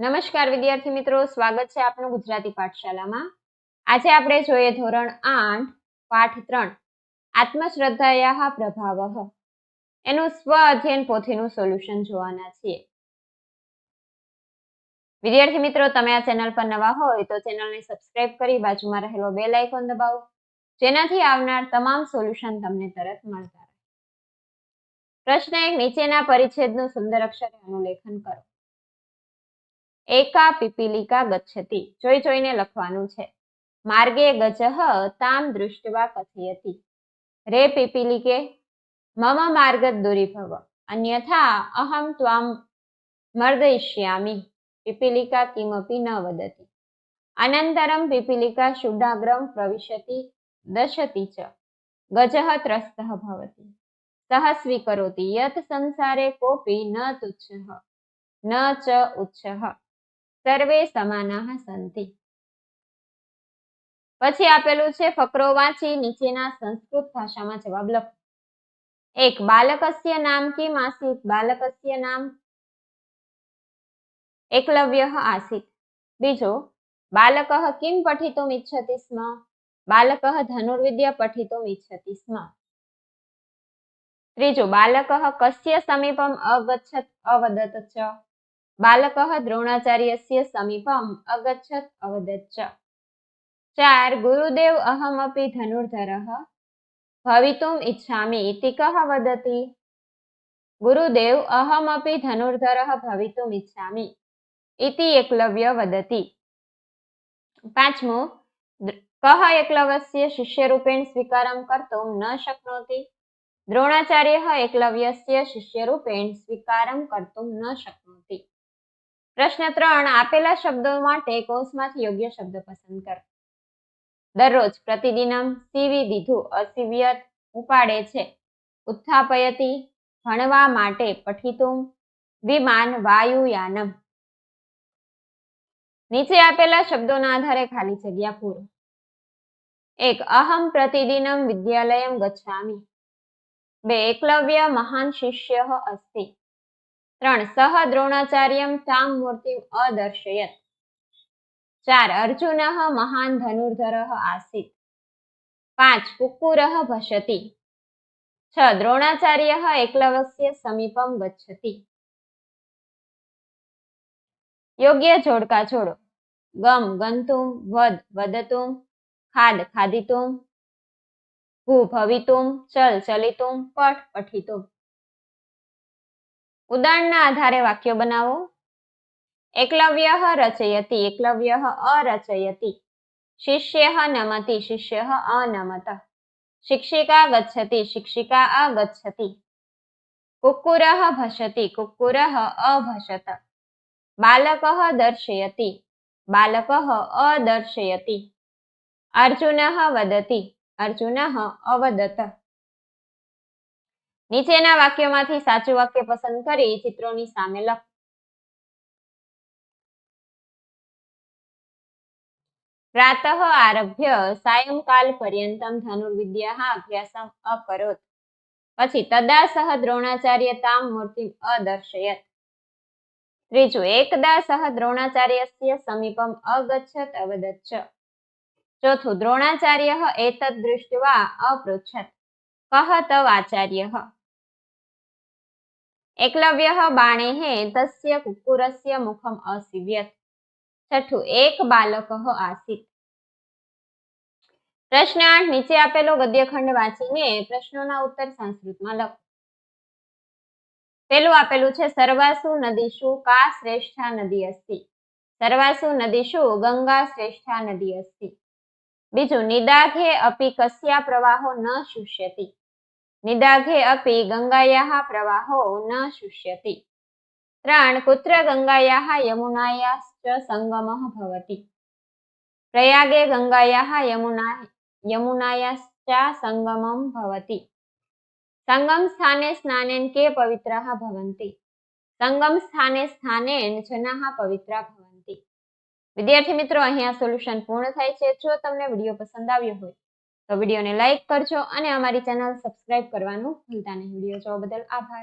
નમસ્કાર વિદ્યાર્થી મિત્રો, સ્વાગત છે આપનું ગુજરાતી પાઠશાલામાં. આજે આપણે જોઈએ ધોરણ 8 પાઠ 3 આત્મશ્રદ્ધાયાઃ પ્રભાવઃ. એનું સ્વ અધ્યયન પોથીનું સોલ્યુશન જોવાના છીએ. વિદ્યાર્થી મિત્રો, તમે આ ચેનલ પર નવા હોય તો ચેનલને સબસ્ક્રાઇબ કરી બાજુમાં રહેલો બેલ આઇકોન દબાવો, જેનાથી આવનાર તમામ સોલ્યુશન તમને તરત મળતા રહે. પ્રશ્ન 1, નીચેના પરિચ્છેદનું સુંદર અક્ષરે અનુલેખન કરો. એકા પીપીલિકા ગચ્છતિ. જોઈને લખવાનું છે. માર્ગે ગજઃ તામ દૃષ્ટવા કથયતિ. રે પીપીલિકે મમ માર્ગદ દુરીભવ, અન્યથા અહમ ત્વામ મર્દયિષ્યામિ. પીપીલિકા કિમપી ન વદતિ. અનંતરમ પીપીલિકા શુડાગ્રમ પ્રવિશતિ દશતિ ચ. ગજઃ ત્રસ્તઃ ભવતિ. સહ સ્વીકરોતિ યત સંસારે કોપી ન તુચ્છઃ ન ચ ઉચ્ચઃ. સર્વે સમાનાઃ સંતિ. પછી આપેલું છે ફકરો વાંચી નીચેના સંસ્કૃત ભાષામાં જવાબ લખો. 1, બાલકસ્ય નામ કિમ આસીત. બાલકસ્ય નામ એકલવ્યઃ આસીત. બીજો, બાલકઃ કિમ પઠિતુમ ઇચ્છતિ સ્મ. બાલકઃ ધનુર્વિદ્યા પઠિતુમ ઇચ્છતિ સ્મ. ત્રીજો, બાલકઃ કસ્ય સમીપમ અગચ્છત અવદત ચ. બાલકઃ દ્રોણાચાર્યસ્ય સમીપમ અગચ્છત અવદત ચ. 4, ગુરુદેવ અહમપી ધનુર્ધરઃ ભવિતુમ ઇચ્છામિ ઇતિ કઃ વદતિ. ગુરુદેવ અહમપી ધનુર્ધરઃ ભવિતુમ ઇચ્છામિ ઇતિ એકલવ્ય વદતિ. 5, કઃ એકલવ્યસ્ય શિષ્યરૂપેણ સ્વીકારમ કર્તુમ ન શક્નોતિ. દ્રોણાચાર્યઃ એકલવ્યસ્ય શિષ્યરૂપેણ સ્વીકારમ કર્તુમ ન શક્નોતિ. પ્રશ્ન 3, આપેલા શબ્દો માટે કૌંસમાંથી યોગ્ય શબ્દ પસંદ કરો. દરરોજ, પ્રતિદિનમ, સીવી દીધું, અસીવ્યત, ઉપાડે છે, ઉત્થાપયતિ, ભણવા માટે, પઠિતુમ, વિમાન, વાયુયાનમ. નીચે આપેલા શબ્દોના આધારે ખાલી જગ્યા પૂરો. 1, અહમ પ્રતિદિનમ વિદ્યાલયમ ગચ્છામિ. 2, એકલવ્ય મહાન શિષ્યઃ અસ્તિ. 3, સહ દ્રોણાચાર્યમ તામ મૂર્તિમ અદર્શયત. 4, અર્જુનઃ મહાન ધનુર્ધરઃ આસીત. 5, કુક્કુરઃ ભષતિ. 6, દ્રોણાચાર્યઃ એકલવ્યસ્ય સમીપમ ગચ્છતિ. યોગ્ય જોડકા જોડો. ગમ ગંતુમ, વદ વદતુમ, ખાદ ખાદિતુમ, ભૂ ભવિતુમ, ચલ ચલિતુમ, પઠ પઠિતુમ. ઉદાહરણના આધારે વાક્યો બનાવો. એકલવ્યઃ રચયતિ. એકલવ્યઃ અરચયતિ. શિષ્યઃ નમતિ. શિષ્યઃ અનમત. શિક્ષિકા ગચ્છતિ. શિક્ષિકા અગચ્છતિ. કુક્કુરઃ ભષતિ. કુક્કુરઃ અભષત. બાલકઃ દર્શયતિ. બાલકઃ અદર્શયતિ. અર્જુનઃ વદતિ. અર્જુનઃ અવદત. નીચેના વાક્યોમાંથી સાચું વાક્ય પસંદ કરી ચિત્રોની સામે લખો. પ્રાતઃ આરભ્ય સાયંકાલ પર્યંતમ ધનુર્વિદ્યાઃ અભ્યાસમ અકરોત. પછી તદા સહ દ્રોણાચાર્ય તામ મૂર્તિમ અદર્શયત. ત્રીજું, એકદા સહ દ્રોણાચાર્યસ્ય સમીપમ અગચ્છત અવદત ચ. ચોથું, દ્રોણાચાર્યઃ એતદ દૃષ્ટવા અપૃચ્છત કઃ તવ આચાર્યઃ. એકલવ્યઃ બાણેઃ તસ્ય કુક્કુરસ્ય મુખમ અસીવ્યત. છઠ્ઠું, એક બાલકઃ આસીત. પ્રશ્ન 8, નીચે આપેલો ગદ્યખંડ વાંચીને પ્રશ્નોના ઉત્તર સંસ્કૃતમાં લખો. પેલું આપેલું છે સર્વાસુ નદીષુ કા શ્રેષ્ઠા નદી અસ્તિ. સર્વાસુ નદીષુ ગંગા શ્રેષ્ઠા નદી અસ્તિ. બીજું, નિદાઘે અપી કસ્યા પ્રવાહો ન શુષ્યતિ. નિદાઘે અપી ગંગાયાઃ પ્રવાહો ન શુષ્યતિ. 3, કુત્ર ગંગાયાઃ યમુનાયાશ્ચ સંગમઃ ભવતિ. પ્રયાગે ગંગાયાઃ યમુનાયાશ્ચ સંગમં ભવતિ. સંગમ સ્થાને સ્નાનેન કે પવિત્રાઃ ભવન્તિ. સંગમ સ્થાને સ્નાનેન જનાઃ પવિત્રા ભવન્તિ. વિદ્યાર્થી મિત્રો, અહીંયા સોલ્યુશન પૂર્ણ થાય છે. જો તમને વિડીયો પસંદ આવ્યો હોય તો વિડીયોને લાઈક કરજો અને અમારી ચેનલ સબસ્ક્રાઇબ કરવાનું ભૂલતા નહીં. વિડીયો જોવા બદલ આભાર.